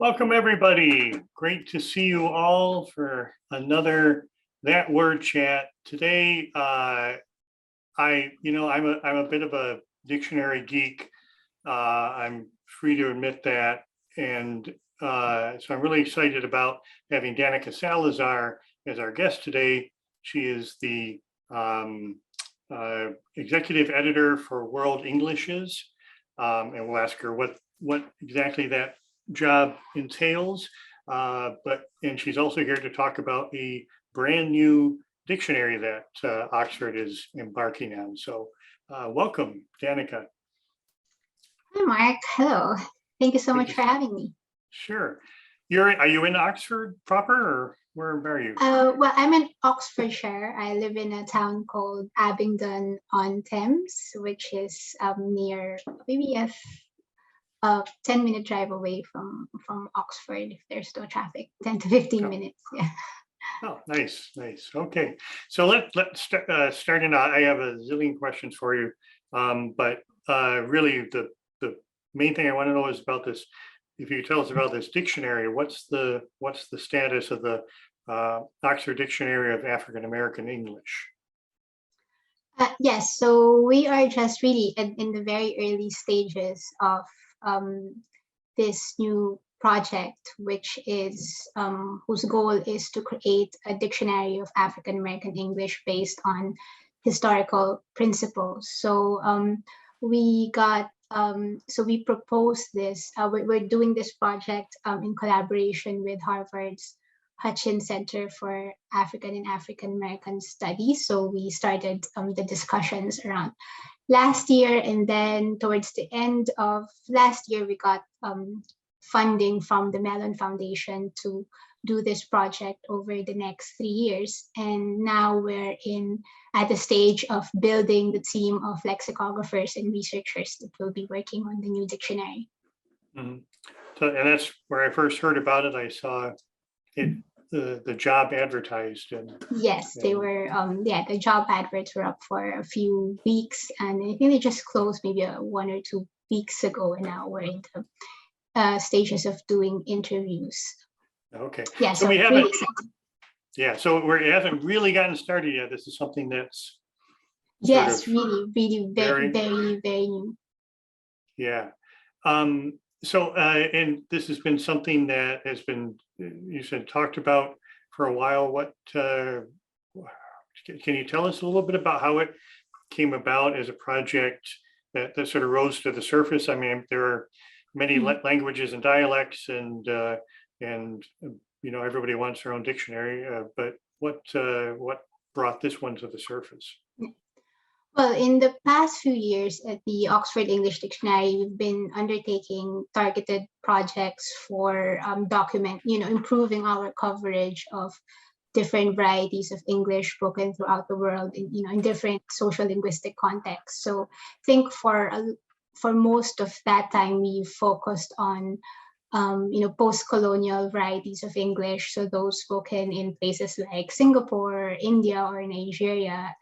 Welcome, everybody. Great to see you all for another That Word Chat. Today, I'm a bit of a dictionary geek. I'm free to admit that. And so I'm really excited about having Danica Salazar as our guest today. She is the executive editor for World Englishes. And we'll ask her what exactly that job entails, and she's also here to talk about a brand new dictionary that Oxford is embarking on. So welcome, Danica. Hi, Mark. Hello. Thank you so much for having me. Sure. Are you in Oxford proper, or where are you? Well, I'm in Oxfordshire. I live in a town called Abingdon-on-Thames, which is near maybe a 10-minute drive away from Oxford if there's no traffic. 10 to 15 minutes. Yeah. Oh, nice. Okay, so let's start out. I have a zillion questions for you, but really the main thing I want to know is about this. If you tell us about this dictionary, what's the status of the Oxford Dictionary of African American English? Yes, so we are just really in the very early stages of this new project, which is whose goal is to create a dictionary of African American English based on historical principles. So we proposed this. We're doing this project in collaboration with Harvard's Hutchins Center for African and African American Studies. So we started the discussions around last year, and then towards the end of last year, we got funding from the Mellon Foundation to do this project over the next 3 years. And now we're at the stage of building the team of lexicographers and researchers that will be working on the new dictionary. Mm-hmm. So, and that's where I first heard about it. I saw it, the job advertised. Yes, they were. The job adverts were up for a few weeks, and I think they just closed maybe 1 or 2 weeks ago. And now we're in the stages of doing interviews. Okay. Yeah. So we haven't. Yeah. So it hasn't really gotten started yet. This is something that's. Really, very new. Yeah. So, and this has been something that has been, you said, talked about for a while. What can you tell us a little bit about how it came about as a project that sort of rose to the surface? I mean, there are many languages and dialects, and everybody wants their own dictionary. But what brought this one to the surface? Well, in the past few years at the Oxford English Dictionary, we've been undertaking targeted projects for improving our coverage of different varieties of English spoken throughout the world in different social linguistic contexts. So I think for most of that time, we focused on post-colonial varieties of English, so those spoken in places like Singapore, India, or Nigeria,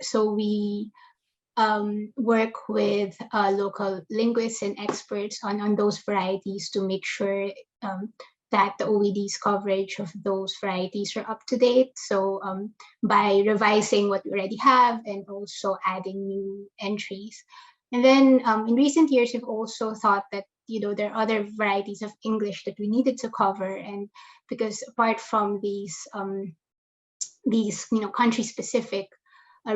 so we work with local linguists and experts on those varieties to make sure that the OED's coverage of those varieties are up to date. So by revising what we already have and also adding new entries. And then in recent years, we've also thought that there are other varieties of English that we needed to cover, and because apart from these country-specific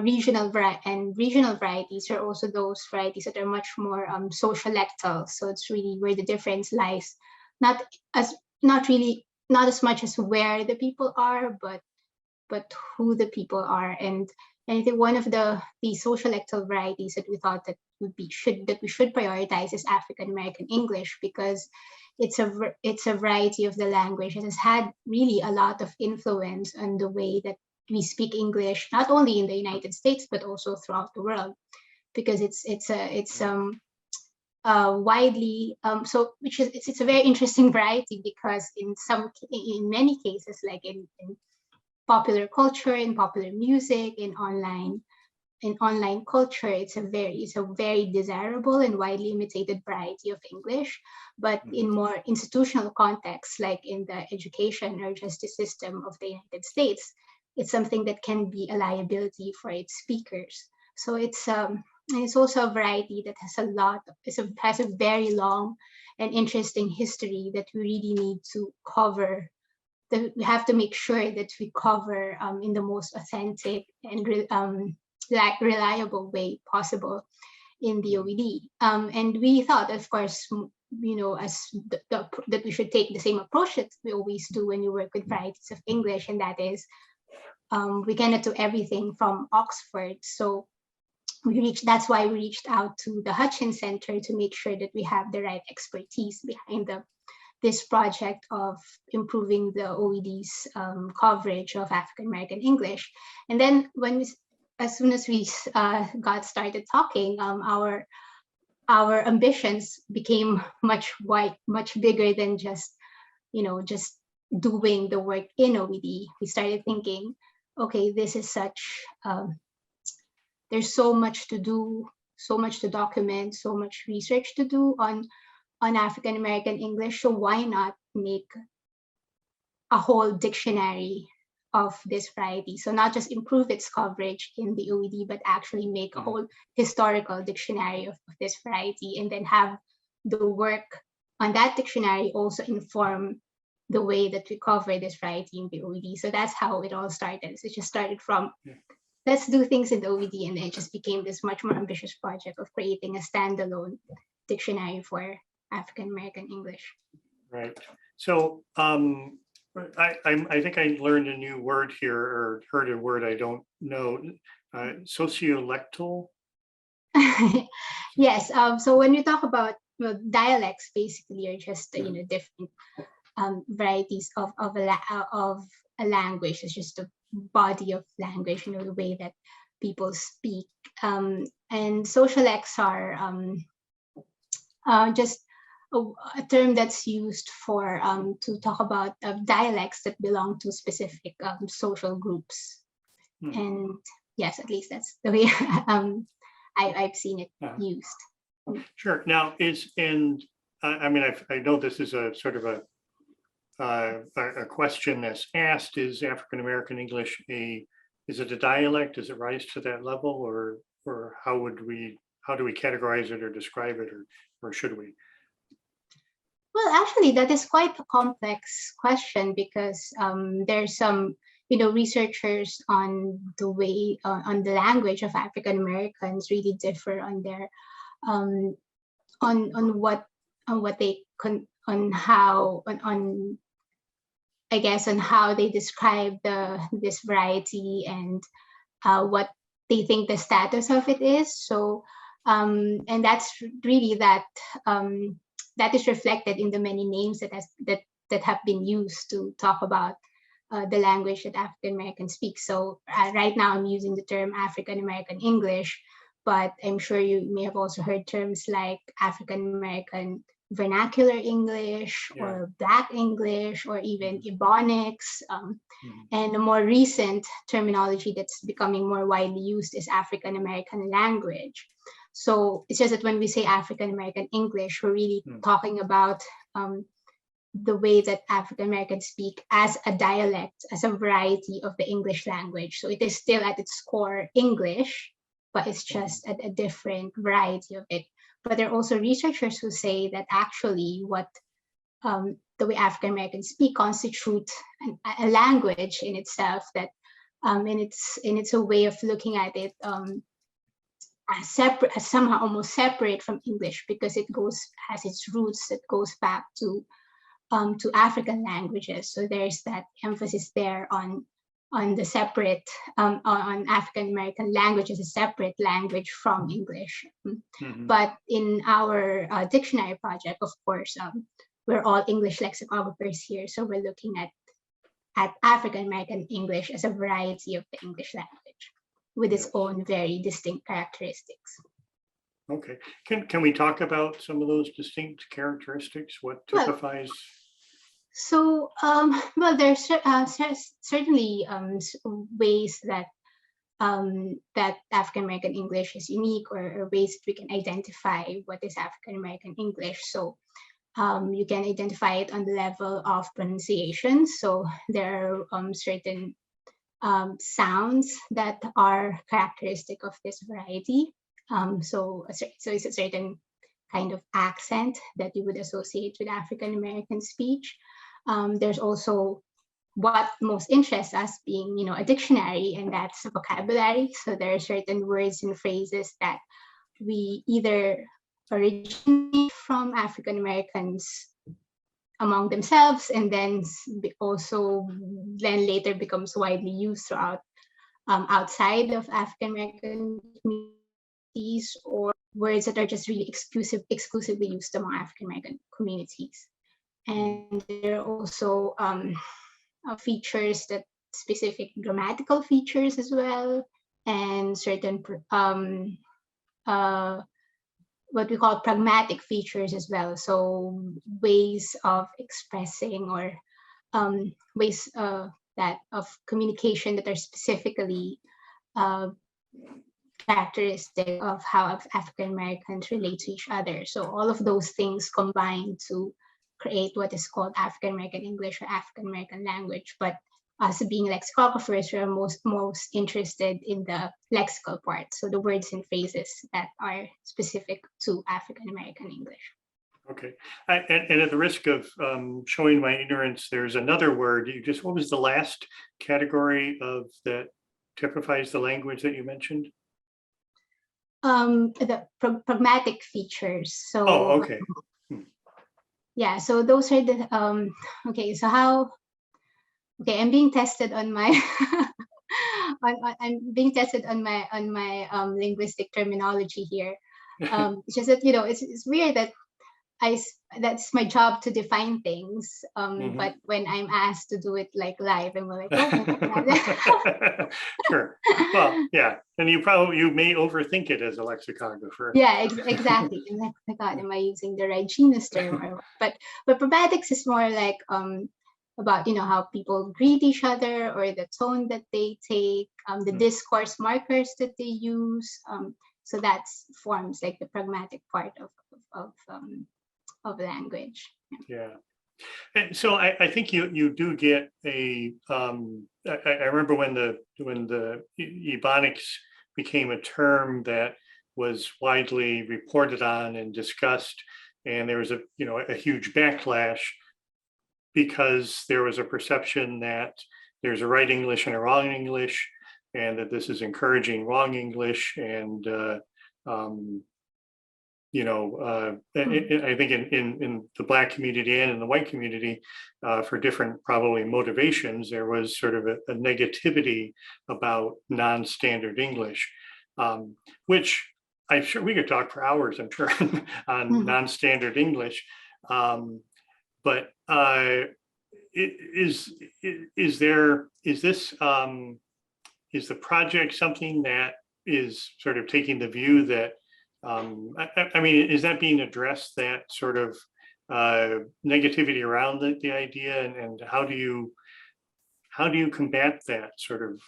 regional varieties are also those varieties that are much more sociolectal. So it's really where the difference lies, not as much as where the people are, but who the people are. And I think one of the sociolectal varieties that we thought that we should prioritize is African American English, because it's a variety of the language that has had really a lot of influence on the way that we speak English, not only in the United States but also throughout the world, because it's widely it's a very interesting variety, because in many cases, like in popular culture, in popular music, in online in online culture, it's a very desirable and widely imitated variety of English. But in more institutional contexts, like in the education or justice system of the United States, it's something that can be a liability for its speakers. So it's also a variety that has a very long and interesting history that we really need to cover. That we have to make sure that we cover in the most authentic and reliable way possible in the OED. And we thought, of course, that we should take the same approach that we always do when you work with varieties of English, and that is we cannot do everything from Oxford. So that's why we reached out to the Hutchins Center to make sure that we have the right expertise behind this project of improving the OED's coverage of African American English. And then as soon as we got started talking, our ambitions became much bigger than just doing the work in OED. We started thinking, okay, this is there's so much to do, so much to document, so much research to do on African American English. So why not make a whole dictionary of this variety? So not just improve its coverage in the OED, but actually make a whole historical dictionary of this variety, and then have the work on that dictionary also inform the way that we cover this variety in the OED. So that's how it all started. So it just started from let's do things in the OED, and then it just became this much more ambitious project of creating a standalone dictionary for African American English. Right. So I think I learned a new word here, or heard a word I don't know. Sociolectal. Yes. So when we talk about dialects, basically are just different varieties of a language. It's just a body of language, the way that people speak. And sociolects are just a term that's used for to talk about dialects that belong to specific social groups. And yes, at least that's the way I've seen it used. Sure. Now I know this is a sort of a question that's asked: is African American English is it a dialect? Does it rise to that level, or how do we categorize it or describe it, or should we? Well, actually, that is quite a complex question, because there's some researchers on the way on the language of African Americans really differ on their on how they describe this variety, and what they think the status of it is. So and that's really that is reflected in the many names that have been used to talk about the language that African Americans speak. So right now I'm using the term African American English, but I'm sure you may have also heard terms like African American Vernacular English, or Black English, or even Ebonics. And a more recent terminology that's becoming more widely used is African American language. So it's just that when we say African American English, we're really talking about the way that African Americans speak as a dialect, as a variety of the English language. So it is still at its core English, but it's just a different variety of it. But there are also researchers who say that actually what the way African Americans speak constitute a language in itself, that and it's a way of looking at it as separate, as somehow almost separate from English, because it has its roots that goes back to African languages. So there's that emphasis there on the separate on African American language as a separate language from English. But in our dictionary project, of course, we're all English lexicographers here, so we're looking at African American English as a variety of the English language with its own very distinct characteristics. Okay, can we talk about some of those distinct characteristics? What typifies? So, well, there's certainly ways that that African American English is unique, or ways that we can identify what is African American English. So you can identify it on the level of pronunciation. So there are certain sounds that are characteristic of this variety. So it's a certain kind of accent that you would associate with African American speech. There's also what most interests us being, a dictionary, and that's a vocabulary. So there are certain words and phrases that we either originate from African Americans among themselves, and then also then later becomes widely used throughout outside of African American communities, or words that are just really exclusively used among African American communities. And there are also features, that specific grammatical features as well, and certain what we call pragmatic features as well. So ways of expressing, or ways that of communication that are specifically characteristic of how African Americans relate to each other. So all of those things combine to create what is called African American English, or African American language. But us being lexicographers, we're most interested in the lexical part, so the words and phrases that are specific to African American English. Okay, and at the risk of showing my ignorance, there's another word. What was the last category of that typifies the language that you mentioned? The pragmatic features. So. Oh, okay. Yeah, so those are the okay. So I'm being tested on my I'm being tested on my linguistic terminology here. It's just that it's weird that that's my job to define things. But when I'm asked to do it like live, I'm like, oh my God. Sure. Well, yeah, and you may overthink it as a lexicographer. Yeah, exactly. And like, oh my God, am I using the right genus term? But pragmatics is more like about how people greet each other, or the tone that they take, the discourse markers that they use. So that forms like the pragmatic part of language. Yeah. And so I think you do get a. I remember when the Ebonics became a term that was widely reported on and discussed, and there was a huge backlash, because there was a perception that there's a right English and a wrong English, and that this is encouraging wrong English. And I think in the Black community and in the white community, for different probably motivations, there was sort of a negativity about non-standard English, which I'm sure we could talk for hours, I'm sure, on non-standard English. But is the project something that is sort of taking the view that I mean, is that being addressed, that sort of negativity around the idea, and how do you combat that sort of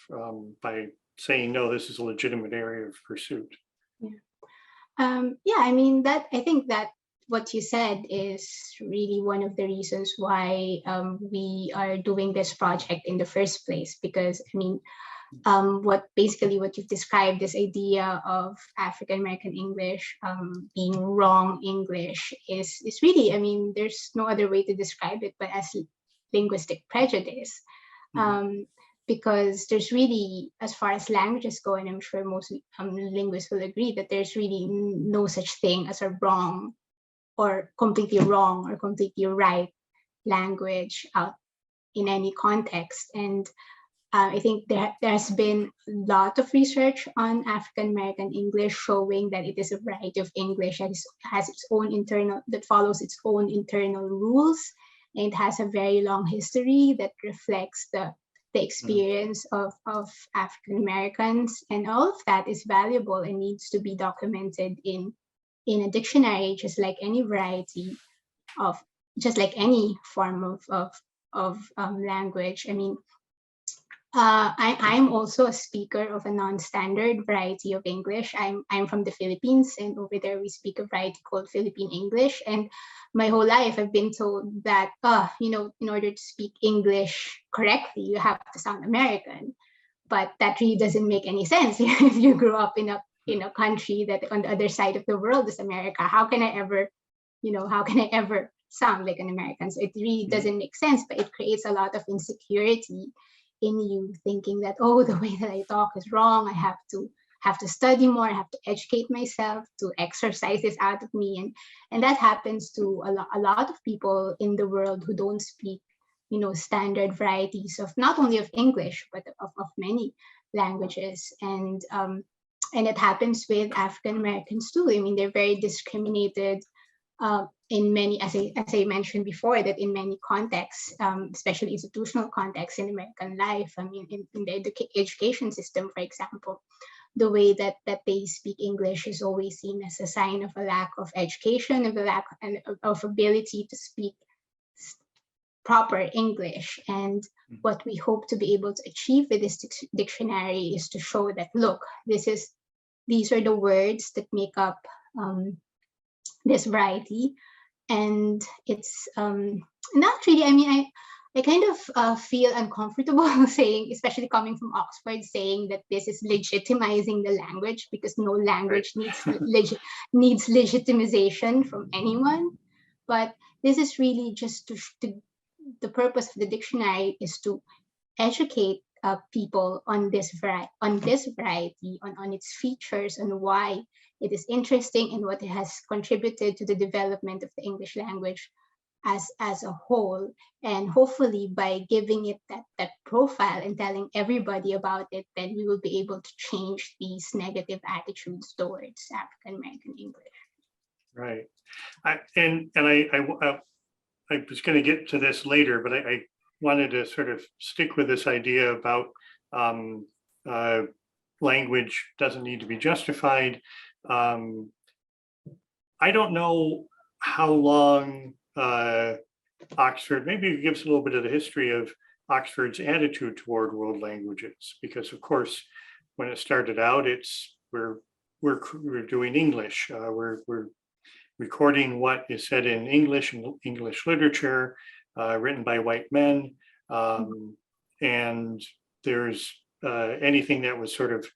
by saying, no, this is a legitimate area of pursuit? Yeah, I mean, I think that what you said is really one of the reasons why we are doing this project in the first place, because I mean, what you've described, this idea of African American English being wrong English, is really, I mean, there's no other way to describe it but as linguistic prejudice. Because there's really, as far as languages go, and I'm sure most linguists will agree, that there's really no such thing as a wrong or completely wrong or completely right language out in any context. And I think there's been a lot of research on African American English showing that it is a variety of English that has its own that follows its own internal rules, and it has a very long history that reflects the experience of African Americans, and all of that is valuable and needs to be documented in a dictionary, just like any variety just like any form of language. I mean, I'm also a speaker of a non-standard variety of English. I'm from the Philippines, and over there we speak a variety called Philippine English. And my whole life I've been told that, in order to speak English correctly, you have to sound American. But that really doesn't make any sense if you grew up in a country that on the other side of the world is America. How can I ever sound like an American? So it really doesn't make sense, but it creates a lot of insecurity in you, thinking that, oh, the way that I talk is wrong. I have to study more. I have to educate myself to exercise this out of me, and that happens to a lot of people in the world who don't speak, standard varieties of not only of English but of many languages, and it happens with African Americans too. I mean, they're very discriminated in many, as I mentioned before, that in many contexts, especially institutional contexts in American life, I mean, in the education system, for example, the way that they speak English is always seen as a sign of a lack of education, of a lack of ability to speak proper English. And what we hope to be able to achieve with this dictionary is to show that, look, these are the words that make up this variety, and it's not really. I mean, I kind of feel uncomfortable saying, especially coming from Oxford, saying that this is legitimizing the language, because no language needs legitimization from anyone. But this is really just the purpose of the dictionary is to educate people on this variety, on its features, and why it is interesting, and what it has contributed to the development of the English language as a whole. And hopefully by giving it that profile and telling everybody about it, then we will be able to change these negative attitudes towards African American English. Right. I was going to get to this later, but I wanted to sort of stick with this idea about language doesn't need to be justified. I don't know how long Oxford, maybe you give us a little bit of the history of Oxford's attitude toward world languages, because of course, when it started out, we're doing English. We're recording what is said in English and English literature, written by white men, and there's anything that was sort of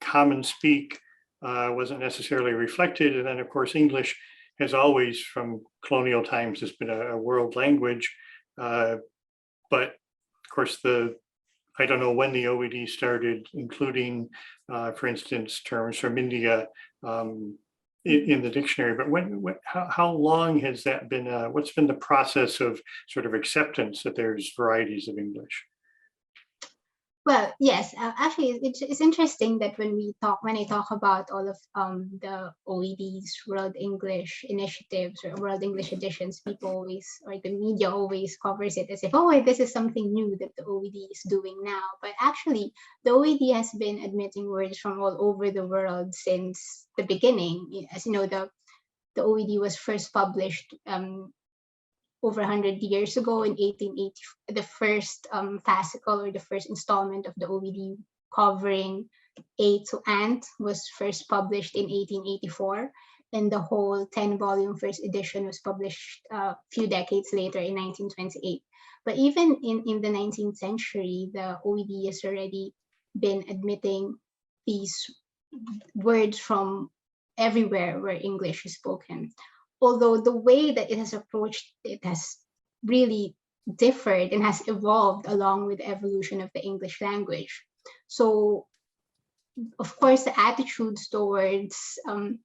common speak wasn't necessarily reflected. And then, of course, English has always, from colonial times, has been a world language. But of course, I don't know when the OED started including, for instance, terms from India in the dictionary, but how long has that been? What's been the process of sort of acceptance that there's varieties of English? Well, yes, actually, it's interesting that when I talk about all of the OED's World English initiatives or World English editions, people always, or the media always covers it as if, oh, this is something new that the OED is doing now. But actually, the OED has been admitting words from all over the world since the beginning. As you know, the OED was first published over 100 years ago in 1880. The first fascicle, or the first installment of the OED covering A to Ant, was first published in 1884, and the whole 10-volume first edition was published a few decades later in 1928. But even in the 19th century, the OED has already been admitting these words from everywhere where English is spoken. Although the way that it has approached it has really differed and has evolved along with the evolution of the English language. So, of course, the attitudes towards language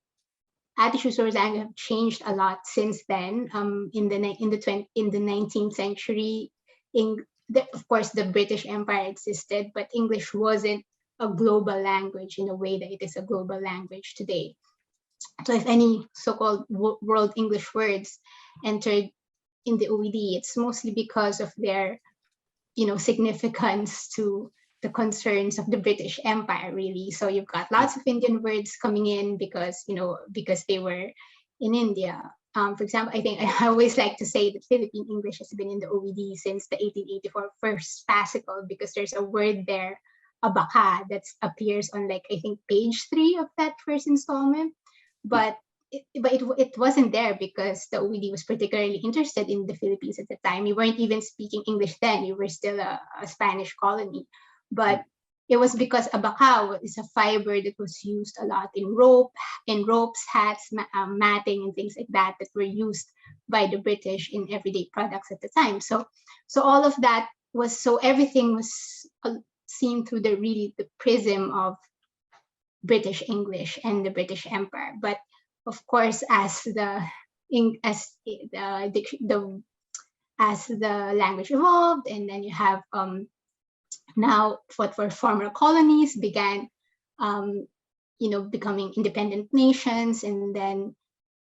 have changed a lot since then. In the 19th century, of course, the British Empire existed, but English wasn't a global language in a way that it is a global language today. So if any so-called world English words entered in the OED, it's mostly because of their, significance to the concerns of the British Empire, really. So you've got lots of Indian words coming in because they were in India. For example, I think I always like to say that Philippine English has been in the OED since the 1884 first fascicle, because there's a word there, abaka, that appears on, like, I think page 3 of that first installment. But it wasn't there because the OED was particularly interested in the Philippines at the time. We weren't even speaking English then. We were still a Spanish colony. But it was because abaca is a fiber that was used a lot in ropes, hats, matting, and things like that were used by the British in everyday products at the time. So all of that was, so everything was seen through the prism of British English and the British Empire. But of course, as the language evolved, and then you have now what were former colonies began becoming independent nations, and then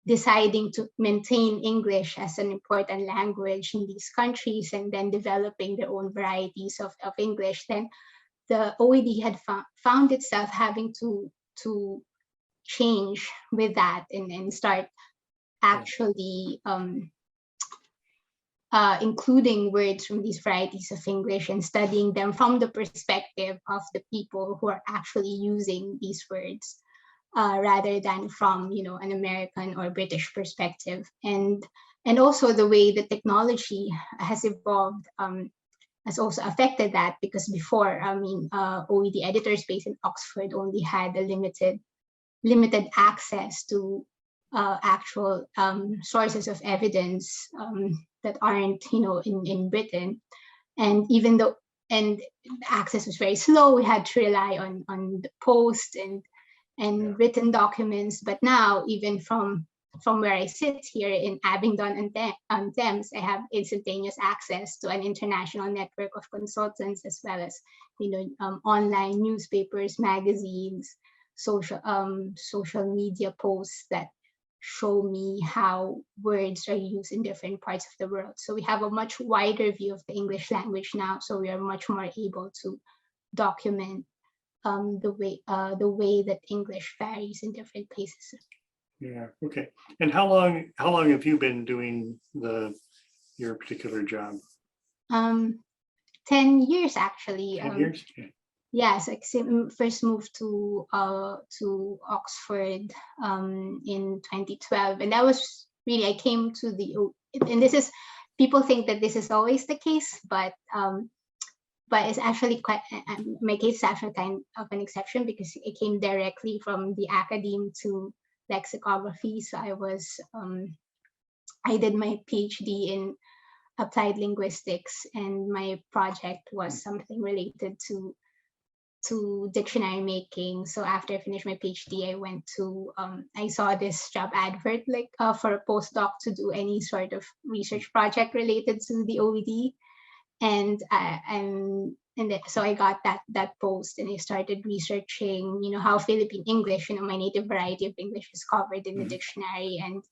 deciding to maintain English as an important language in these countries, and then developing their own varieties of English, then the OED had found itself having to change with that, and start actually including words from these varieties of English and studying them from the perspective of the people who are actually using these words, rather than from an American or British perspective. And also the way the technology has evolved has also affected that, because before, OED editors based in Oxford only had a limited access to actual sources of evidence that aren't in Britain, and even though access was very slow, we had to rely on the post and written documents. But now, even from where I sit here in Abingdon and Thames, I have instantaneous access to an international network of consultants, as well as online newspapers, magazines, social media posts that show me how words are used in different parts of the world. So we have a much wider view of the English language now. So we are much more able to document the way that English varies in different places. Yeah. Okay. And how long have you been doing your particular job? 10 years actually. 10 years. Okay. Yes, I first moved to Oxford in 2012, and that was really, I came to and this is, people think that this is always the case, but it's actually quite, my case is actually kind of an exception, because I came directly from the academe to lexicography. So I did my PhD in applied linguistics, and my project was something related to dictionary making. So after I finished my PhD, I went to I saw this job advert for a postdoc to do any sort of research project related to the OED, so I got that post, and I started researching how Philippine English, my native variety of English, is covered in the dictionary, and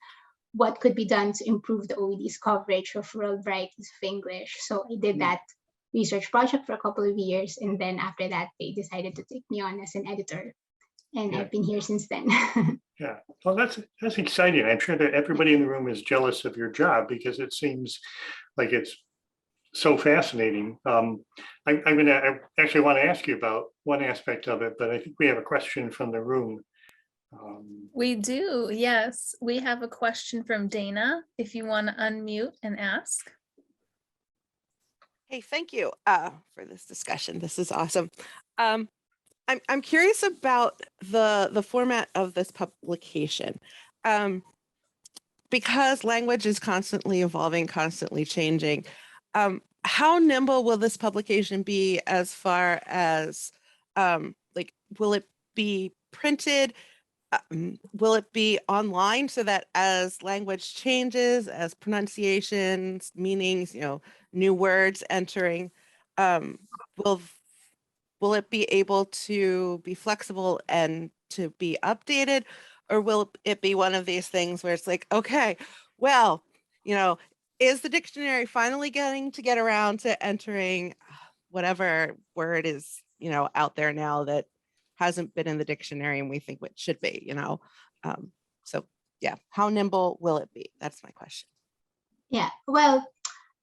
what could be done to improve the OED's coverage of rural varieties of English. So I did that research project for a couple of years, and then after that they decided to take me on as an editor, and I've been here since then. Yeah, well, that's exciting. I'm sure that everybody in the room is jealous of your job, because it seems like it's so fascinating. I actually want to ask you about one aspect of it, but I think we have a question from the room. We do, yes. We have a question from Dana, if you want to unmute and ask. Hey, thank you for this discussion. This is awesome. I'm curious about the format of this publication. Because language is constantly evolving, constantly changing, how nimble will this publication be as far as will it be printed? Will it be online, so that as language changes, as pronunciations, meanings, new words entering, will it be able to be flexible and to be updated? Or will it be one of these things where it's like, okay, well, is the dictionary finally getting to get around to entering whatever word is, out there now that hasn't been in the dictionary and we think what should be, so yeah, how nimble will it be? That's my question. Yeah, well,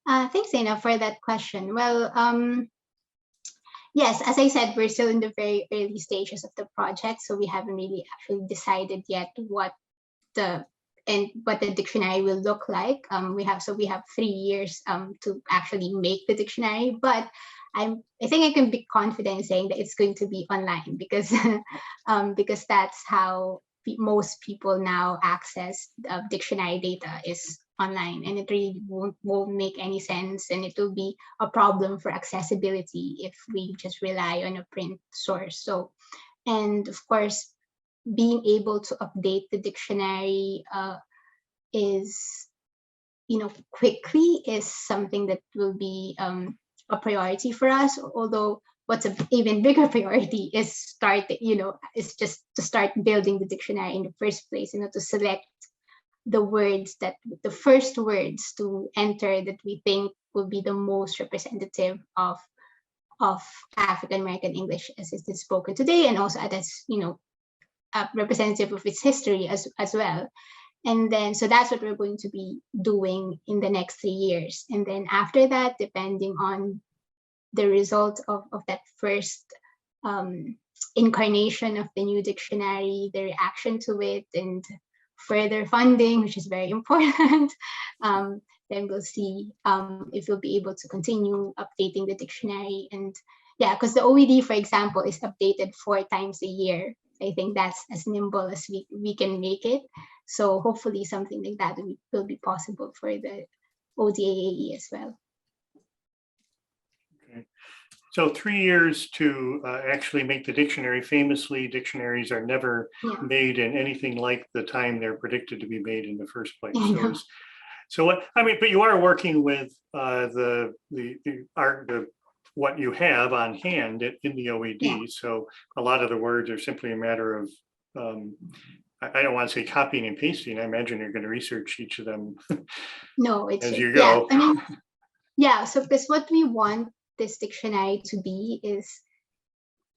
thanks, Dana, for that question. Well, yes, as I said, we're still in the very early stages of the project, so we haven't really actually decided yet what the dictionary will look like. We have 3 years to actually make the dictionary, but I think I can be confident saying that it's going to be online because because that's how most people now access dictionary data is online, and it really won't make any sense, and it will be a problem for accessibility if we just rely on a print source. So, and of course, being able to update the dictionary is, quickly is something that will be a priority for us. Although what's an even bigger priority is is just to start building the dictionary in the first place, to select the first words to enter that we think will be the most representative of African American English as it is spoken today, and also as representative of its history as well. And then, so that's what we're going to be doing in the next 3 years. And then after that, depending on the result of that first incarnation of the new dictionary, the reaction to it, and further funding, which is very important, then we'll see if we'll be able to continue updating the dictionary. And yeah, because the OED, for example, is updated 4 times a year. I think that's as nimble as we can make it. So hopefully something like that will be possible for the ODAAE as well. Okay. So 3 years to actually make the dictionary. Famously, dictionaries are never made in anything like the time they're predicted to be made in the first place. So what I mean, but you are working with what you have on hand in the OED. So a lot of the words are simply a matter of, I don't want to say copying and pasting. I imagine you're going to research each of them as you go. Yeah, I mean, so because what we want this dictionary to be is,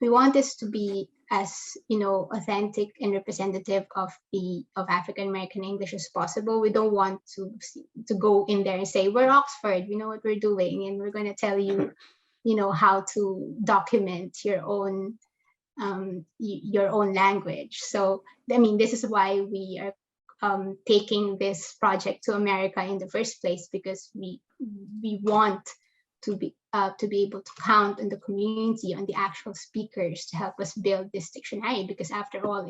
we want this to be as authentic and representative of African American English as possible. We don't want to go in there and say, we're Oxford, we know what we're doing, and we're going to tell you how to document your own language. So I mean, this is why we are taking this project to America in the first place, because we want to be able to count on the community, on the actual speakers, to help us build this dictionary, because after all,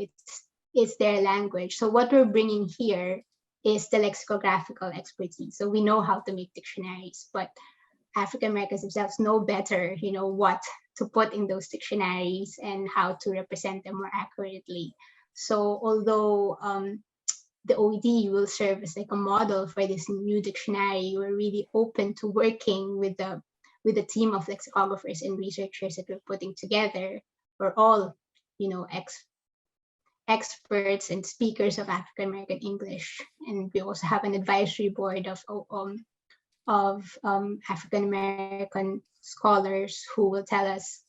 it's their language. So what we're bringing here is the lexicographical expertise. So we know how to make dictionaries, but African Americans themselves know better, what to put in those dictionaries and how to represent them more accurately. So although the OED will serve as like a model for this new dictionary, we're really open to working with the team of lexicographers and researchers that we're putting together. We're all, experts and speakers of African American English, and we also have an advisory board of African American scholars who will tell us,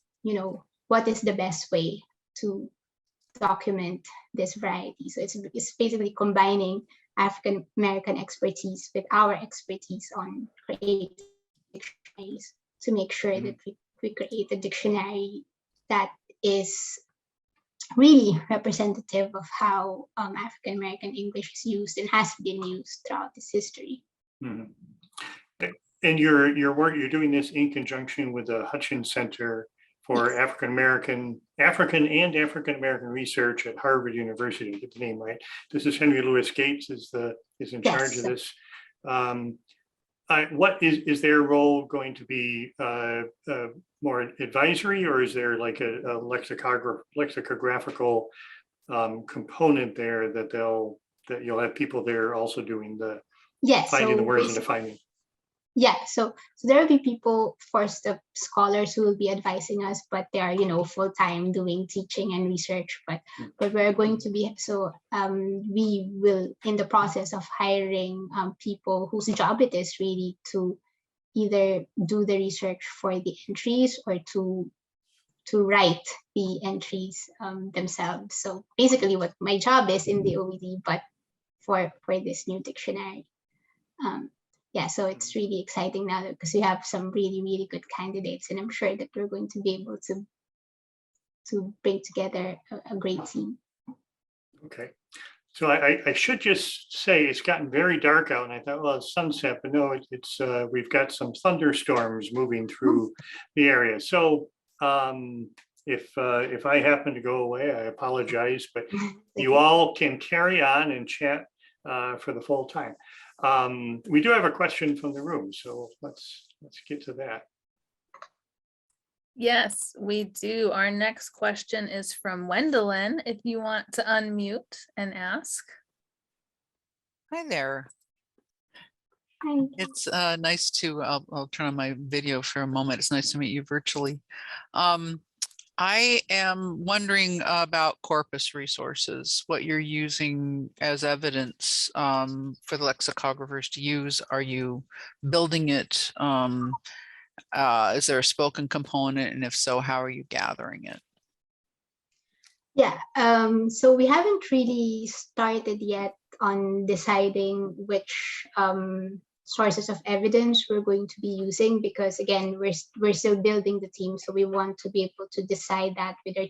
what is the best way to document this variety. So it's basically combining African American expertise with our expertise on creating dictionaries to make sure that we create a dictionary that is really representative of how African American English is used and has been used throughout its history. Mm-hmm. And your work, you're doing this in conjunction with the Hutchins Center for African and African American Research at Harvard University. Get the name right. This is Henry Louis Gates is in charge of this. What is their role going to be? More advisory, or is there like a lexicographical component there that you'll have people there also doing the finding the words and defining? Yeah, so there will be people, first, the scholars who will be advising us, but they are, full-time doing teaching and research. But we're going to be, we will, in the process of hiring people whose job it is really to either do the research for the entries or to write the entries themselves. So basically what my job is in the OED, but for this new dictionary. Yeah, so it's really exciting now because we have some really, really good candidates, and I'm sure that we're going to be able to bring together a great team. Okay. So I should just say it's gotten very dark out, and I thought, well, it's sunset, but no, it's we've got some thunderstorms moving through the area. So if I happen to go away, I apologize, but you all can carry on and chat for the full time. We do have a question from the room, so let's get to that. Yes, we do. Our next question is from Wendelin. If you want to unmute and ask. Hi there. Hi. It's nice to, I'll turn on my video for a moment. It's nice to meet you virtually. I am wondering about corpus resources, what you're using as evidence for the lexicographers to use. Are you building it? Is there a spoken component? And if so, how are you gathering it? Yeah, so we haven't really started yet on deciding which sources of evidence we're going to be using, because again, we're still building the team, so we want to be able to decide that with our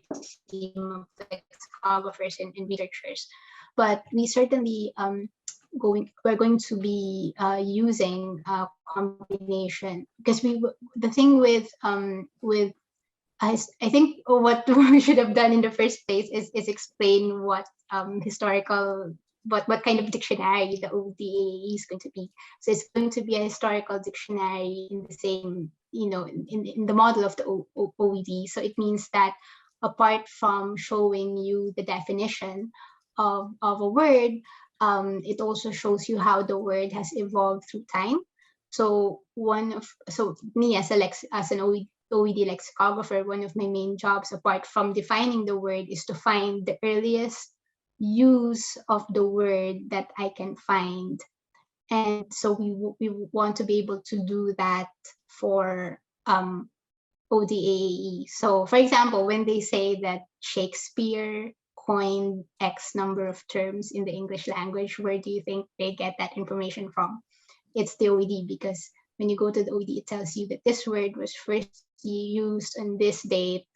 team of lexicographers and researchers. But we certainly we're going to be using a combination, because the thing with I think what we should have done in the first place is explain what historical, what kind of dictionary the ODA is going to be. So it's going to be a historical dictionary in the same, in the model of the OED. So it means that apart from showing you the definition of a word, it also shows you how the word has evolved through time. So me as an OED lexicographer, one of my main jobs, apart from defining the word, is to find the earliest use of the word that I can find. And so we want to be able to do that for ODAE. So for example, when they say that Shakespeare coined X number of terms in the English language, where do you think they get that information from? It's the OED, because when you go to the OED, it tells you that this word was first used on this date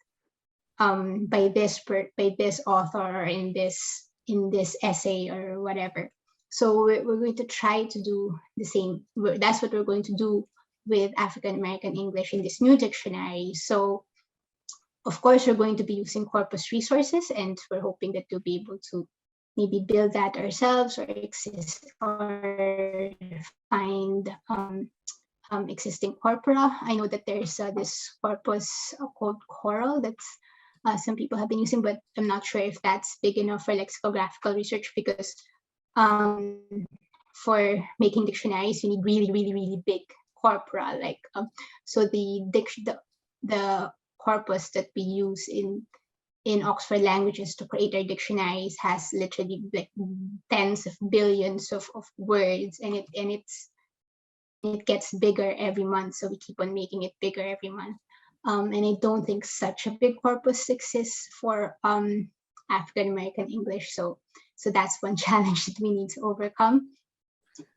by this author, or in this essay or whatever. So we're going to try to do the same. That's what we're going to do with African American English in this new dictionary. So of course, we're going to be using corpus resources, and we're hoping that we'll be able to maybe build that ourselves, or find existing corpora. I know that there's this corpus called Coral that's some people have been using, but I'm not sure if that's big enough for lexicographical research, because for making dictionaries, you need really, really, really big corpora. So the corpus that we use in Oxford languages to create our dictionaries has literally like tens of billions of words, and it gets bigger every month. So we keep on making it bigger every month. And I don't think such a big corpus exists for African American English. So that's one challenge that we need to overcome.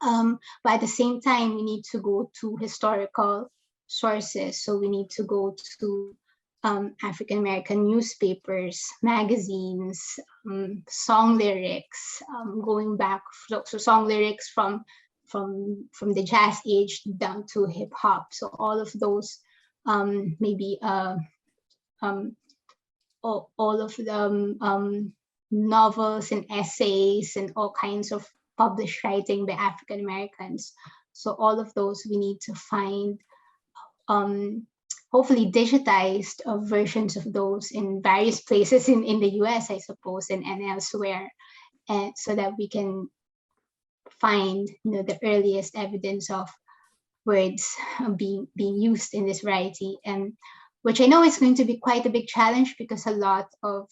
But at the same time, we need to go to historical sources. So we need to go to African American newspapers, magazines, song lyrics, going back, so song lyrics from the jazz age down to hip hop. So all of those, maybe all of the novels and essays and all kinds of published writing by African Americans. So all of those we need to find, hopefully digitized versions of those in various places in the US, I suppose, and elsewhere, and so that we can find the earliest evidence of words being used in this variety, and which I know is going to be quite a big challenge, because a lot of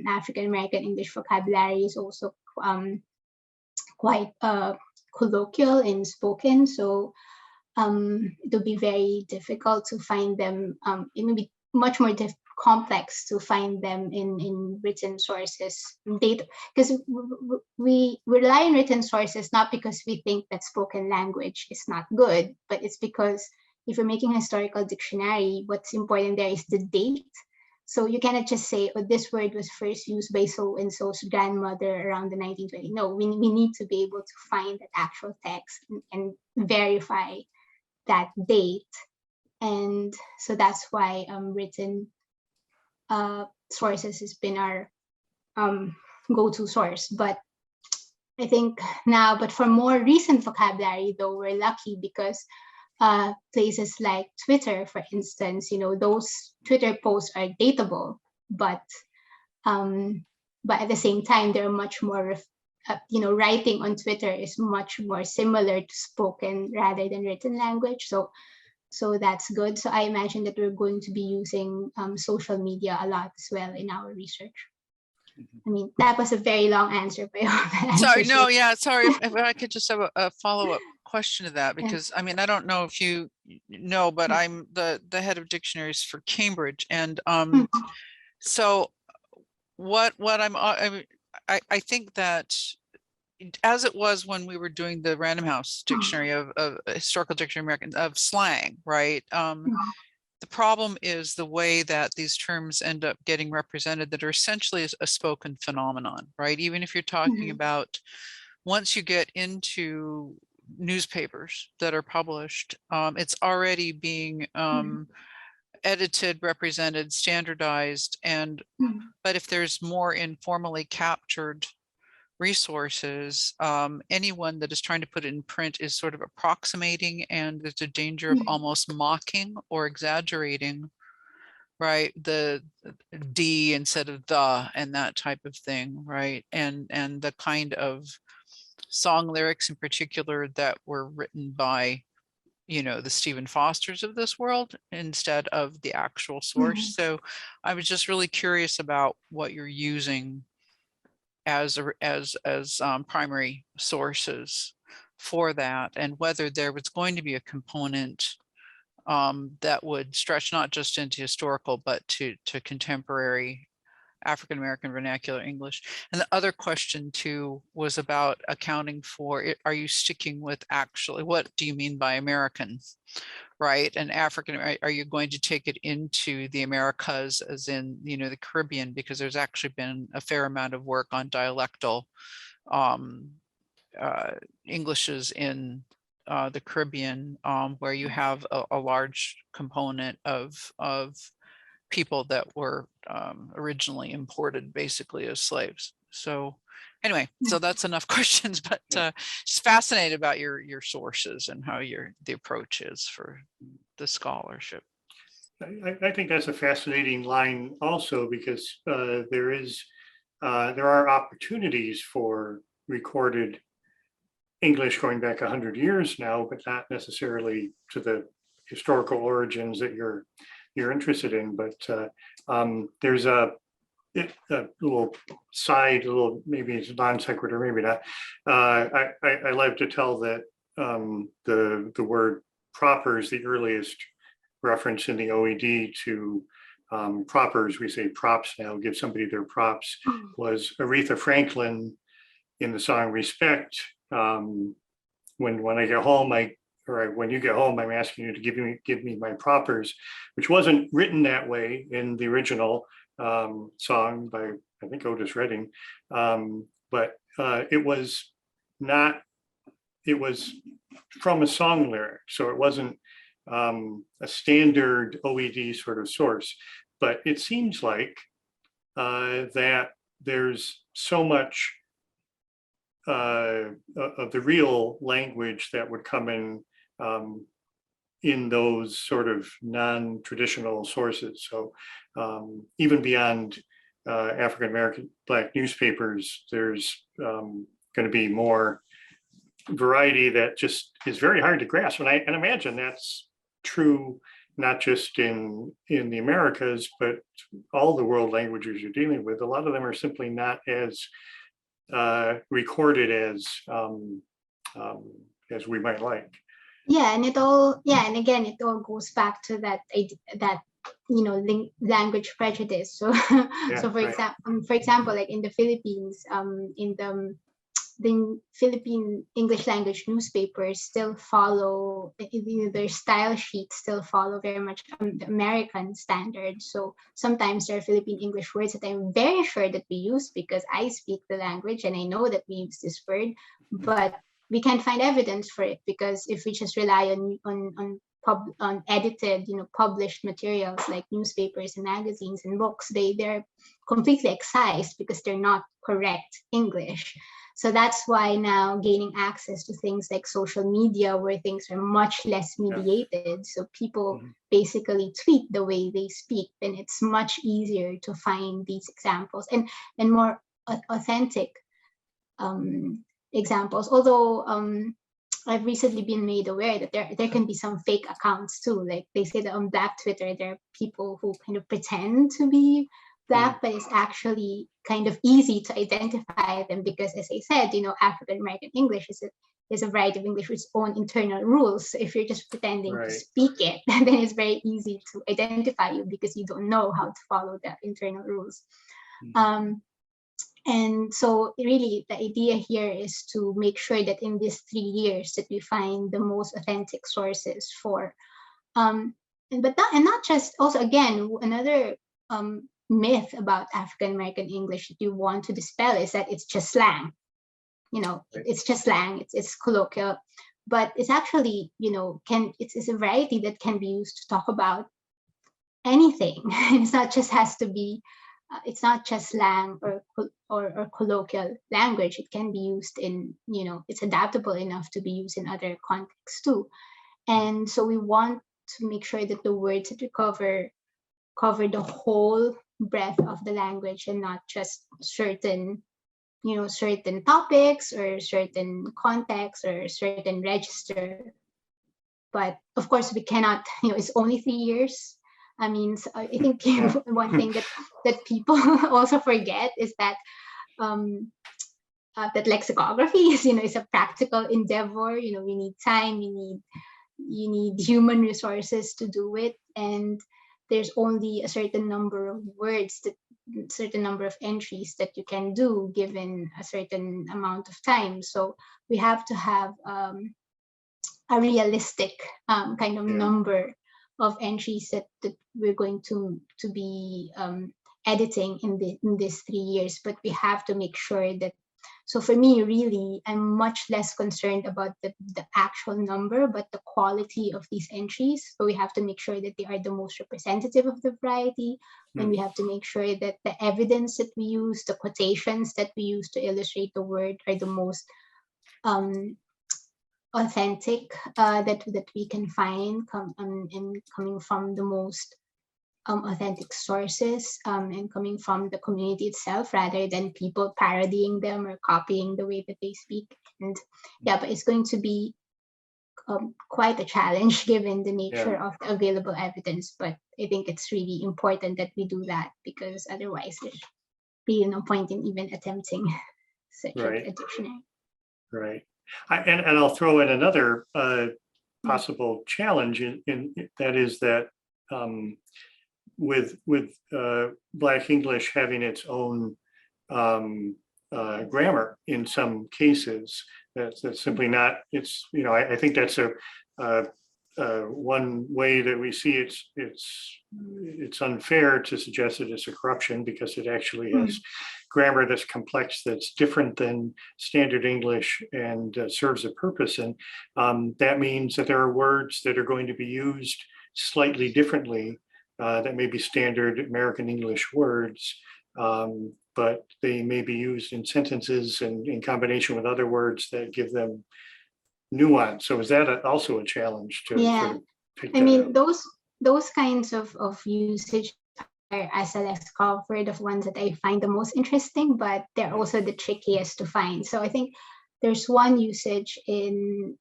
African American English vocabulary is also quite colloquial and spoken. So it will be very difficult to find them. It will be much more complex to find them in written sources. Because we rely on written sources not because we think that spoken language is not good, but it's because if you're making a historical dictionary, what's important there is the date. So you cannot just say, oh, this word was first used by so-and-so's grandmother around the 1920s. No, we need to be able to find that actual text and verify that date. And so that's why written sources has been our go-to source. But I think now, but for more recent vocabulary, though, we're lucky because places like Twitter, for instance, those Twitter posts are dateable, but at the same time, they're much more, writing on Twitter is much more similar to spoken rather than written language. So that's good. So I imagine that we're going to be using social media a lot as well in our research. I mean, that was a very long answer, but sorry, no, yeah, sorry. If I could just have a follow-up question to that, because I mean, I don't know if you know, but I'm the head of dictionaries for Cambridge, and so what I think that as it was when we were doing the Random House dictionary of historical dictionary American of slang, right? The problem is the way that these terms end up getting represented that are essentially a spoken phenomenon, right? Even if you're talking about once you get into newspapers that are published, it's already being edited, represented, standardized, and but if there's more informally captured resources, anyone that is trying to put it in print is sort of approximating, and there's a danger of almost mocking or exaggerating, right, the D instead of the and that type of thing, right? And the kind of song lyrics in particular that were written by the Stephen Fosters of this world instead of the actual source. So I was just really curious about what you're using as primary sources for that, and whether there was going to be a component that would stretch not just into historical but to contemporary African American vernacular English. And the other question too was about accounting for it. Are you sticking with actually, what do you mean by American, right? And African, are you going to take it into the Americas, as in, the Caribbean? Because there's actually been a fair amount of work on dialectal Englishes in the Caribbean, where you have a large component of people that were originally imported basically as slaves. So anyway, so that's enough questions, but just fascinated about your sources and how the approach is for the scholarship. I think that's a fascinating line also, because there are opportunities for recorded English going back 100 years now, but not necessarily to the historical origins that you're interested in. But there's a little side, maybe it's a non sequitur, maybe not. I like to tell that the word proper is the earliest reference in the OED to propers. We say props now, give somebody their props, was Aretha Franklin in the song Respect. When I get home, when you get home, I'm asking you to give me my propers, which wasn't written that way in the original song by, I think, Otis Redding, but it was from a song lyric, so it wasn't a standard OED sort of source. But it seems like that there's so much of the real language that would come in those sort of non-traditional sources. So even beyond African American Black newspapers, there's going to be more variety that just is very hard to grasp. And I imagine that's true not just in the Americas, but all the world languages you're dealing with. A lot of them are simply not as recorded as we might like. Yeah, and again, it all goes back to that language prejudice. So Yeah, so right. for example, like in the Philippines, in the Philippine English language newspapers still follow, their style sheets still follow very much the American standards. So sometimes there are Philippine English words that I'm very sure that we use because I speak the language and I know that we use this word, but we can't find evidence for it, because if we just rely on edited, published materials like newspapers and magazines and books, they're completely excised because they're not correct English. So that's why now gaining access to things like social media, where things are much less mediated, so people basically tweet the way they speak, and it's much easier to find these examples and more authentic examples. Although I've recently been made aware that there can be some fake accounts too. Like they say that on Black Twitter, there are people who kind of pretend to be Black, but it's actually kind of easy to identify them because, as I said, African American English is a variety of English with its own internal rules. So if you're just pretending to speak it, then it's very easy to identify you because you don't know how to follow the internal rules. And so really the idea here is to make sure that in these 3 years that we find the most authentic sources for, and not just, also again, another myth about African American English that you want to dispel is that it's just slang. It's just slang, it's colloquial, but it's actually, it's a variety that can be used to talk about anything. It's not just it's not just slang or colloquial language. It can be used in, it's adaptable enough to be used in other contexts too. And so we want to make sure that the words that we cover the whole breadth of the language and not just certain topics or certain contexts or certain register. But of course we cannot, it's only 3 years. I mean, so I think one thing that people also forget is that that lexicography is a practical endeavor. We need time, you need human resources to do it, and there's only a certain number of words, certain number of entries that you can do given a certain amount of time. So we have to have a realistic kind of number of entries that we're going to be editing in these 3 years, but we have to make sure that. So for me, really, I'm much less concerned about the actual number, but the quality of these entries. So we have to make sure that they are the most representative of the variety, and we have to make sure that the evidence that we use, the quotations that we use to illustrate the word, are the most authentic that we can find, and coming from the most authentic sources, and coming from the community itself, rather than people parodying them or copying the way that they speak. And but it's going to be quite a challenge given the nature of the available evidence. But I think it's really important that we do that, because otherwise there's really no point in even attempting such a dictionary. Right. And I'll throw in another possible challenge in that is that with Black English having its own grammar in some cases, that's simply not. It's I think that's one way that we see it's unfair to suggest that it's a corruption, because it actually has grammar that's complex, that's different than standard English, and serves a purpose. And that means that there are words that are going to be used slightly differently that may be standard American English words, but they may be used in sentences and in combination with other words that give them nuance. So is that also a challenge to sort of pick that up? Those kinds of usage are, as a lexicographer, the ones that I find the most interesting, but they're also the trickiest to find. So I think there's one usage in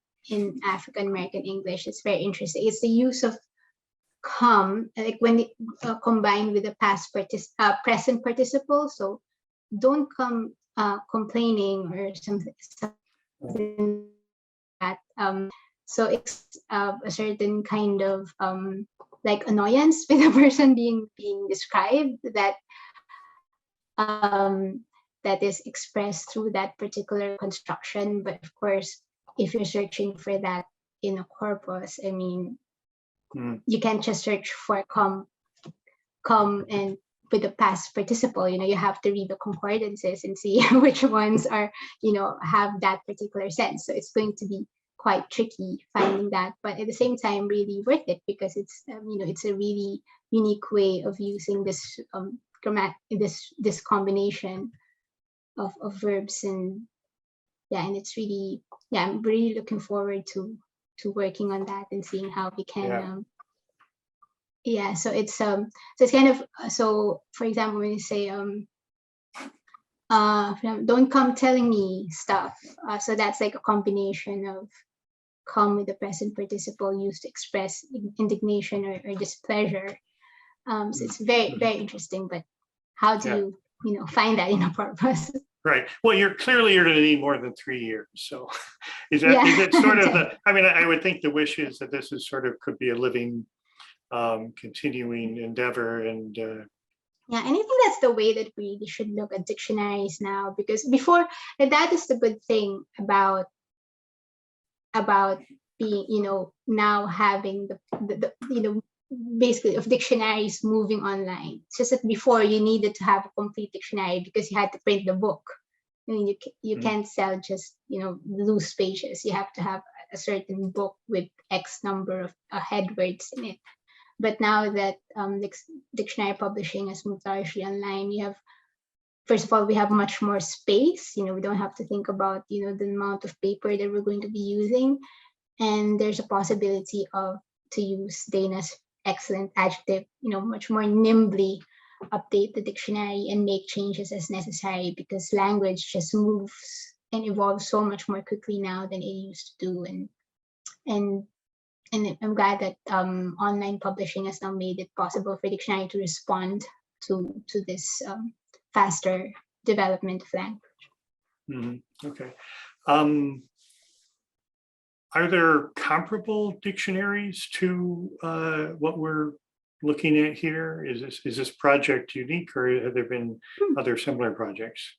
African American English. It's very interesting. It's the use of come, like when it combined with the present participle. So don't come complaining or something like that. So it's a certain kind of like annoyance with the person being described that that is expressed through that particular construction. But of course, if you're searching for that in a corpus, I mean, you can't just search for come and with the past participle, you know, you have to read the concordances and see which ones are, you know, have that particular sense. So it's going to be quite tricky finding that, but at the same time, really worth it because it's, you know, it's a really unique way of using this this combination of verbs, and yeah, and it's really, yeah, I'm really looking forward to working on that and seeing how we can yeah, so it's kind of, so for example, when you say don't come telling me stuff, so that's like a combination of come with the present participle used to express indignation or displeasure. So it's very, very interesting, but how do you know, find that in a corpus? Right. Well, you're going to need more than 3 years. So is it sort of the, I mean, I would think the wish is that this is sort of could be a living, continuing endeavor. And yeah, and I think that's the way that we should look at dictionaries now, because before, and that is the good thing about being, you know, now having the you know, basically of dictionaries moving online. It's just that before you needed to have a complete dictionary because you had to print the book. I mean, you can't sell just, you know, loose pages. You have to have a certain book with X number of head words in it. But now that dictionary publishing has moved largely online, you have, first of all, we have much more space. You know, we don't have to think about, you know, the amount of paper that we're going to be using. And there's a possibility to use Dana's excellent adjective, you know, much more nimbly update the dictionary and make changes as necessary, because language just moves and evolves so much more quickly now than it used to do. And I'm glad that online publishing has now made it possible for dictionary to respond to this faster development of language. Okay. Are there comparable dictionaries to what we're looking at here? Is this project unique, or have there been other similar projects?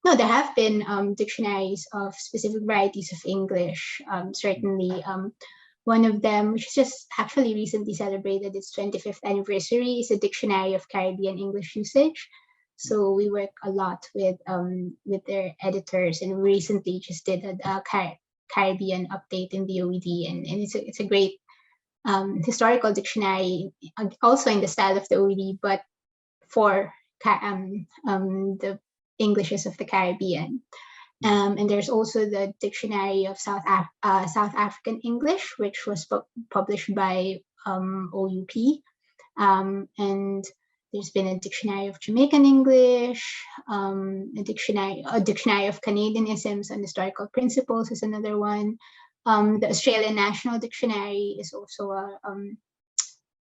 No, there have been dictionaries of specific varieties of English. Certainly, one of them, which just actually recently celebrated its 25th anniversary, is a dictionary of Caribbean English usage. So we work a lot with their editors, and we recently just did a Caribbean update in the OED, and it's a great historical dictionary, also in the style of the OED, but for the Englishes of the Caribbean. And there's also the Dictionary of South African English, which was published by OUP. And there's been a Dictionary of Jamaican English, a Dictionary of Canadianisms and Historical Principles is another one. The Australian National Dictionary is also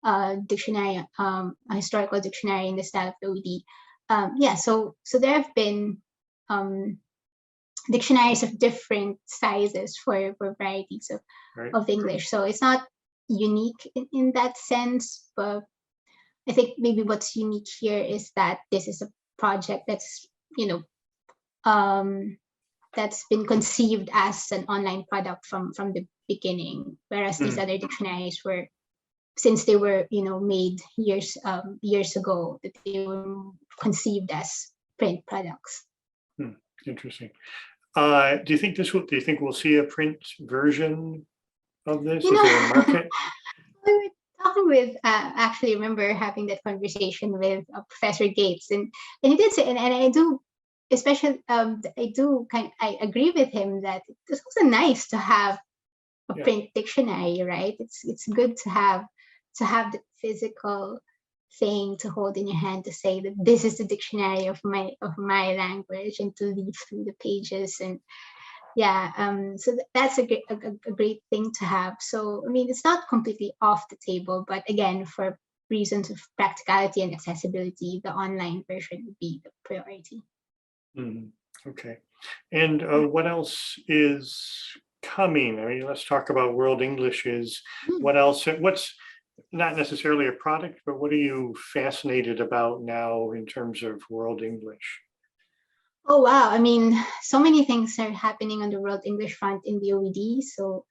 a dictionary, a historical dictionary in the style of the OED. Yeah, so there have been dictionaries of different sizes for varieties of English. So it's not unique in that sense, but I think maybe what's unique here is that this is a project that's, you know, that's been conceived as an online product from the beginning, whereas these other dictionaries were, since they were, you know, made years ago, that they were conceived as print products. Interesting. Do you think we'll see a print version of this? Is there a market? We were talking with, actually remember having that conversation with Professor Gates, and he did say, and I do, especially I agree with him that it's also nice to have a print dictionary, right? It's good to have the physical thing to hold in your hand to say that this is the dictionary of my language, and to leaf through the pages. And so that's a great thing to have. So I mean, it's not completely off the table, but again, for reasons of practicality and accessibility, the online version would be the priority. Okay. And what else is coming? I mean, let's talk about World Englishes. What else? not necessarily a product, but what are you fascinated about now in terms of world English? Oh, wow. I mean, so many things are happening on the World English front in the OED. So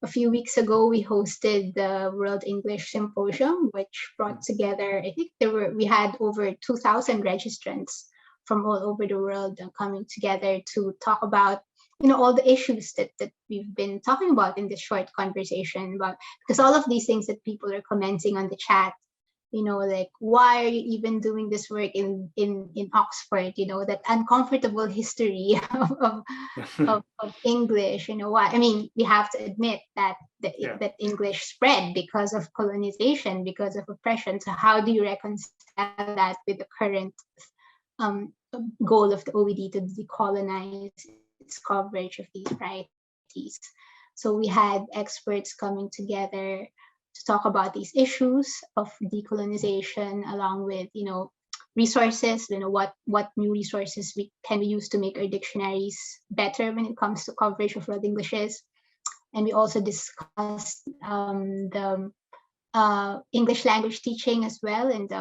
a few weeks ago, we hosted the World English Symposium, which brought together, I think we had over 2,000 registrants from all over the world coming together to talk about, all the issues that we've been talking about in this short conversation about, because all of these things that people are commenting on the chat, like, why are you even doing this work in Oxford, that uncomfortable history of English, why? I mean, we have to admit that that English spread because of colonization, because of oppression. So how do you reconcile that with the current goal of the OED to decolonize its coverage of these varieties? So we had experts coming together to talk about these issues of decolonization, along with resources, what new resources can we use to make our dictionaries better when it comes to coverage of World Englishes. And we also discussed the English language teaching as well, and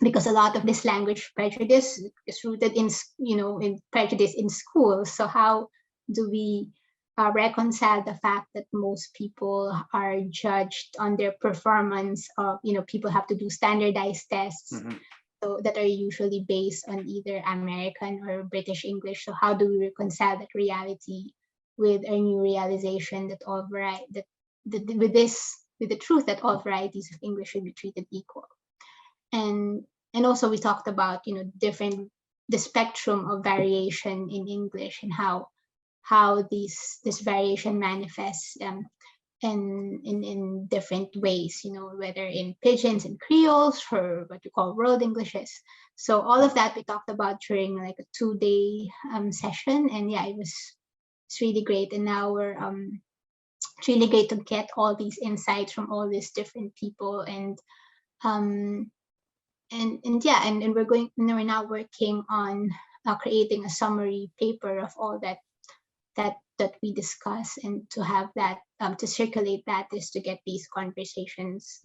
because a lot of this language prejudice is rooted in in prejudice in schools. So how do we reconcile the fact that most people are judged on their performance of, people have to do standardized tests, so that are usually based on either American or British English. So how do we reconcile that reality with our new realization that with the truth that all varieties of English should be treated equal? And also we talked about, the spectrum of variation in English and how this variation manifests in different ways, whether in pidgins and creoles for what we call World Englishes. So all of that we talked about during like a 2-day session, and yeah, it's really great. And now it's really great to get all these insights from all these different people, and we're now working on creating a summary paper of all that we discuss, and to have that to circulate that is to get these conversations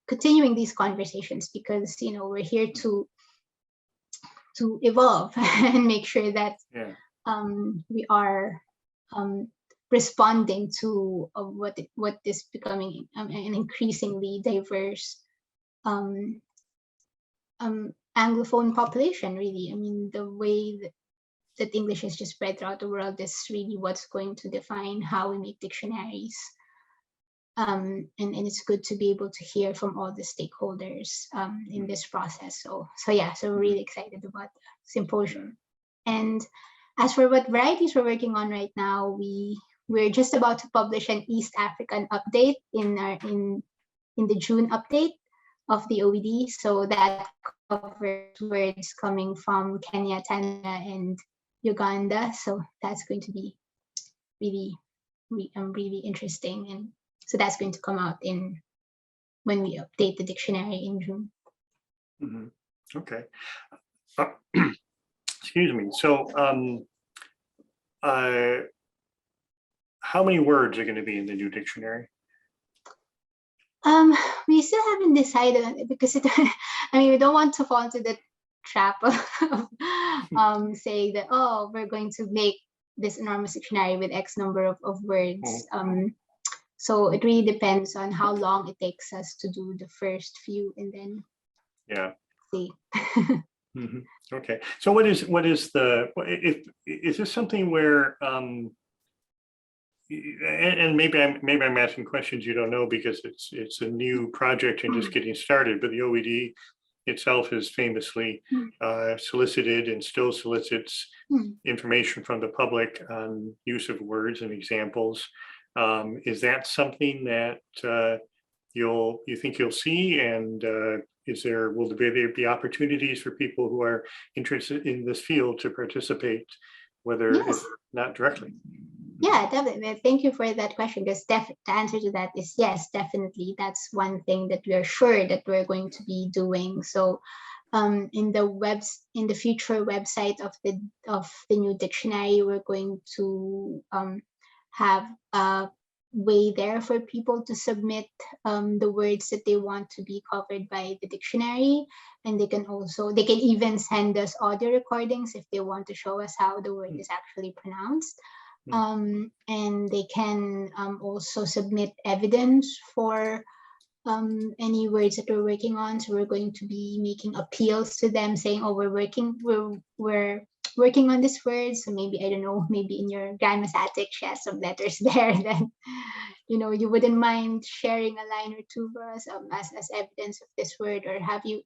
continuing these conversations, because we're here to evolve and make sure that we are responding to what is becoming an increasingly diverse Anglophone population. Really, I mean, the way that English is just spread throughout the world is really what's going to define how we make dictionaries. And it's good to be able to hear from all the stakeholders in this process. So we're really excited about the symposium. And as for what varieties we're working on right now, we're just about to publish an East African update in the June update of the OED. So that covers words coming from Kenya, Tanzania, and Uganda. So that's going to be really interesting, and so that's going to come out when we update the dictionary in June. Okay. Excuse me. So how many words are going to be in the new dictionary? We still haven't decided on it, because I mean, we don't want to fall into the trap of saying that, oh, we're going to make this enormous dictionary with X number of words. So it really depends on how long it takes us to do the first few, and then see. Okay. So what is is this something where and maybe I'm asking questions you don't know, because it's a new project and just getting started, but the OED itself is famously solicited and still solicits information from the public on use of words and examples. Is that something that you think you'll see, and will there be opportunities for people who are interested in this field to participate, whether if not directly? Yeah, definitely. Thank you for that question, because the answer to that is yes, definitely. That's one thing that we are sure that we're going to be doing. So in the future website of the new dictionary, we're going to have way there for people to submit the words that they want to be covered by the dictionary. And they can even send us audio recordings if they want to show us how the word is actually pronounced. And they can also submit evidence for any words that we're working on. So we're going to be making appeals to them saying, oh, we're working on this word. So maybe, I don't know, maybe in your grandma's attic, she has some letters there that, you wouldn't mind sharing a line or two for us as evidence of this word, or have you,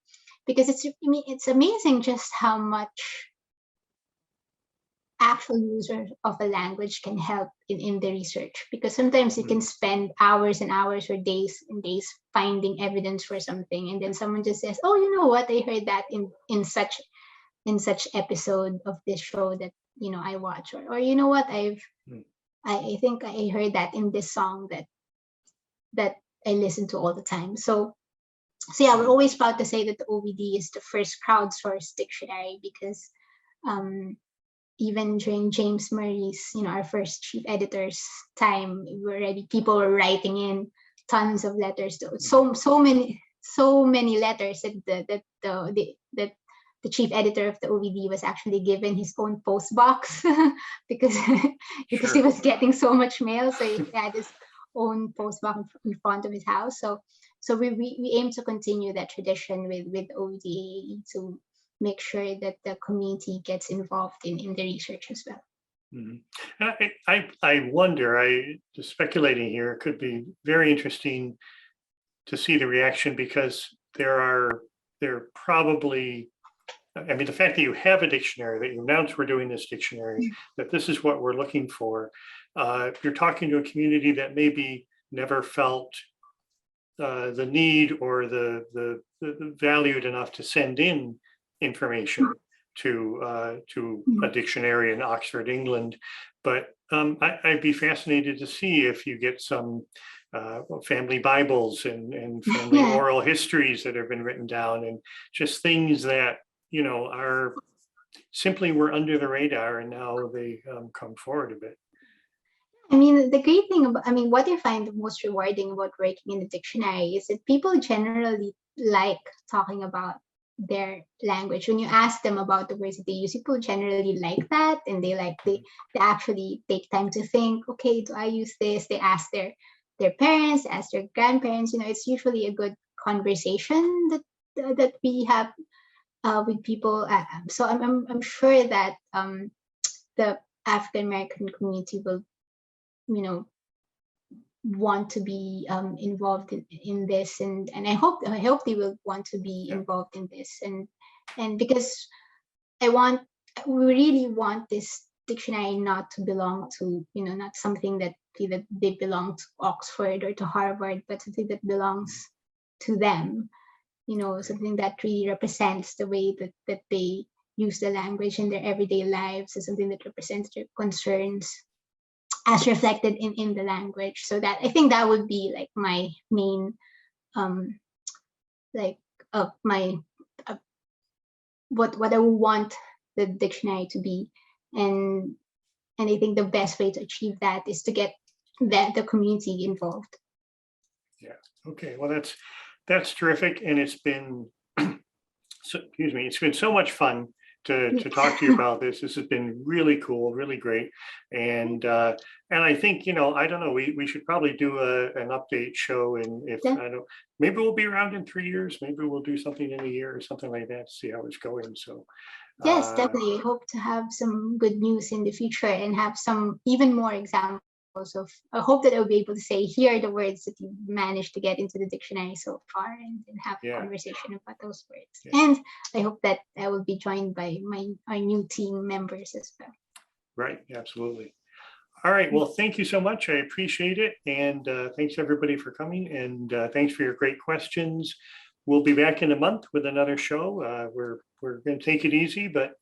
because it's amazing just how much actual user of a language can help in the research, because sometimes you can spend hours and hours or days and days finding evidence for something, and then someone just says, oh, you know what, I heard that in such episode of this show that I watch, or you know what, I think I heard that in this song that I listen to all the time. So yeah, we're always proud to say that the OVD is the first crowdsourced dictionary, because even during James Murray's, our first chief editor's time, people were writing in tons of letters. So many letters that the chief editor of the OVD was actually given his own post box because he was getting so much mail. So he had his own post box in front of his house. So we aim to continue that tradition with OVD to make sure that the community gets involved in the research as well. I wonder, just speculating here, it could be very interesting to see the reaction, because there probably, the fact that you have a dictionary, that you announced we're doing this dictionary, that this is what we're looking for. You're talking to a community that maybe never felt the need or the valued enough to send in information to a dictionary in Oxford, England. But I'd be fascinated to see if you get some family Bibles and family oral histories that have been written down, and just things that are simply were under the radar, and now they come forward a bit. The great thing about, what I find the most rewarding about working in the dictionary is that people generally like talking about their language. When you ask them about the words that they use, people generally like that, and they actually take time to think, okay, do I use this? They ask their parents, ask their grandparents. It's usually a good conversation that we have with people. So I'm sure that the African American community will want to be involved in this, and I hope they will want to be involved in this, and because we really want this dictionary not to belong to not something that they belong to Oxford or to Harvard, but something that belongs to them, something that really represents the way that they use the language in their everyday lives, and something that represents their concerns as reflected in the language. So that, I think that would be like my main what I would want the dictionary to be, and I think the best way to achieve that is to get the community involved. Yeah. Okay. Well, that's terrific, and it's been it's been so much fun to talk to you about this. This has been really cool, really great, and I think I don't know. We should probably do an update show, and maybe we'll be around in 3 years. Maybe we'll do something in a year or something like that to see how it's going. So yes, definitely. I hope to have some good news in the future and have some even more examples of. I hope that I'll be able to say, here are the words that you managed to get into the dictionary so far, and have a conversation about those words. Yeah. And I hope that I will be joined by our new team members as well. Right, absolutely. All right, well, thank you so much. I appreciate it, and thanks everybody for coming, and thanks for your great questions. We'll be back in a month with another show. We're going to take it easy, but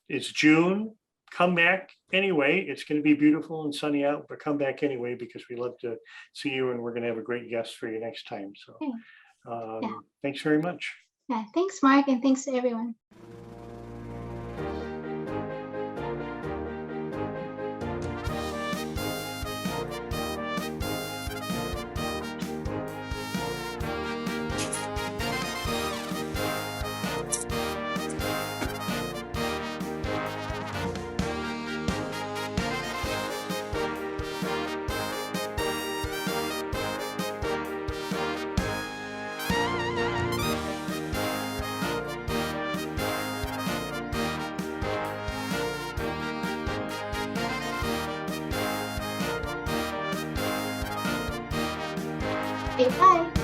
it's June. Come back anyway. It's going to be beautiful and sunny out, but come back anyway, because we love to see you, and we're going to have a great guest for you next time. So thanks very much. Yeah, thanks, Mark, and thanks to everyone. Okay, bye.